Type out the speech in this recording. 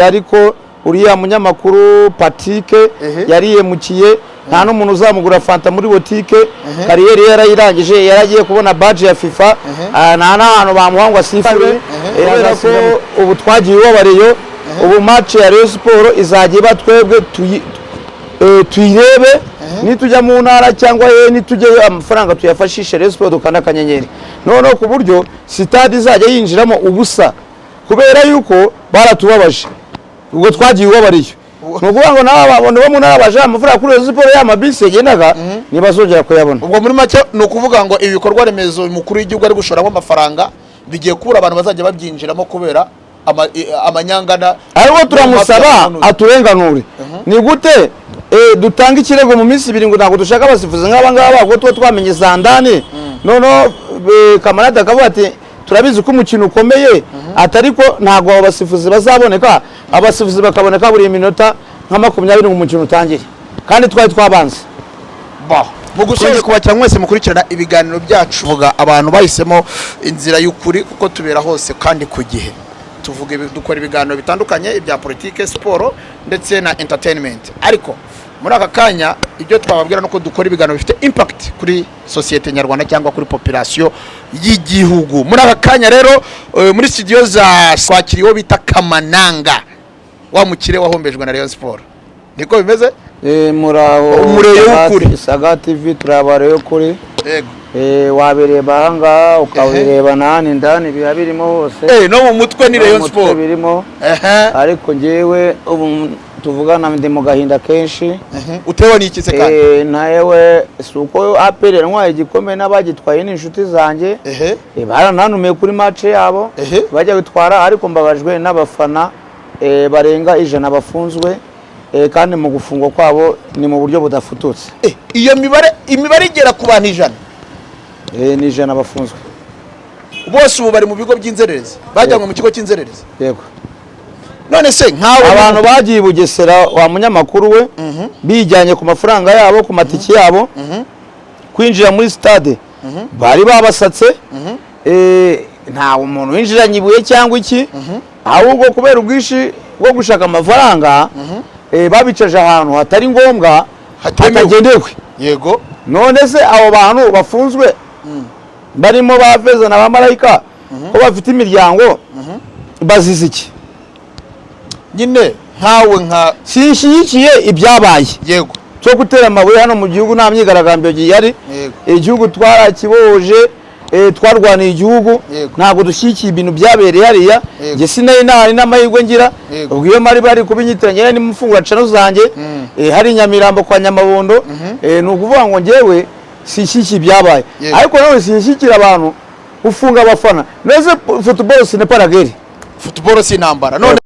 ariko uriya munyamakuru Patrick yariyemukiye nta n'umuntu uzamugura fanta muri botike kariyeri yarayirangije yaragiye kubona badge ya FIFA nta n'ahantu bamuhangwa sifure ko ubu twagiye wabareyo ubu match ya Rayon Sport izajye batwebwe tuyirebe nitujya mu ntara cyangwa nitujye amafaranga tuyafashishe Rayon Sport dukanda kanyenyeri none ku buryo stade izajya yinjiramo ubusa kubera yuko baratubabaje ubwo twagiye wabariyo nukuvuga ngo n'ababone bo mu ntara baje amafaranga kuri Rayon Sport y'amabisi yagendaga nibazongera kuyabona ubwo muri make no kuvuga ngo ibikorwa remezo umukuru w'igihugu ari gushoramo amafaranga bigiye kubura abantu bazajya babyinjiramo kubera amanyangana ariko turamusaba aturenganure ni gute dutanga ikirego mu minsi 2 ngo ntago dushaka abasifuzi nk'aba ngaba ngo twa twamenye zandane none kamarada akavuga ati turabizi ko umukino ukomeye atariko ntago abasifuzi bazaboneka abasifuzi bakaboneka buri minota nka 20 ngo umukino utangire kandi twari twabanze mu gusoje kubakira mwese mukurikirana ibiganiro byacu vuga abantu bahisemo inzira y'ukuri kuko tubera hose kandi ku gihe tuvuge dukora ibiganiro bitandukanye ibya politike sport ndetse na entertainment ariko muri aka kanya ibyo twababwira nuko dukora ibiganiro bifite impact kuri societe nyarwanda cyangwa kuri population y'igihugu muri aka kanya rero muri studio za swakiriho bita Kamananga wa mukire wahombejwe na Rayon Sport niko bimeze muraho umureyo ukuri Saga TV turabareyo kuri wabireba hanga ukabireba nani ndani biba birimo hose no mu mutwe ni Rayon Sport birimo ariko ngewe ubu tuvugana ndi mu gahinda kenshi utewe n'iki se kandi nayewe suko apere ntwaye igikombe n'abagitwaye n'inshuti zanjye barananumiye kuri match yabo bajya bitwara ariko mbabajwe n'abafana barenga 100 bafunzwe kandi mu gufungwa kwabo ni mu buryo budafututse iyo imibare igera ku bantu 100 ni 100 bafunzwe bose ubu bari mu bigo by'inzererezi bajyanywe mu kigo cy'inzererezi yego none se nkawe abantu bagiye Bugesera wa munyamakuru we bijyanye ku mafaranga yabo ku matiki yabo kwinjira muri stade bari babasatse nta umuntu winjiranye ibuye cyangwa iki ahubwo kubera ubwishi bwo gushaka amafaranga babicaje ahantu hatari ngombwa hatagendewe yego none se abo bantu bafunzwe barimo baveza na bamarayika ko bafite imiryango bazize iki nyine nkawe nka sishyigikiye ibyabaye yego cyo gutera amabuye hano mu gihugu nta myigaragambyo gihari igihugu twarakiboje twarwaniye igihugu ntago dushyikiye ibintu byabereye hariya nge sinaye nari n'amahirwe ngira ubwo iyo mari bari kubinyitiranye n'imufungura cano zanjye hari Nyamirambo kwa Nyamabondo ni ukuvuga ngo ngewe sishyikiye ibyabaye ariko nawe sishyikira abantu ufunga abafana neze football si ne parageri football si intambara none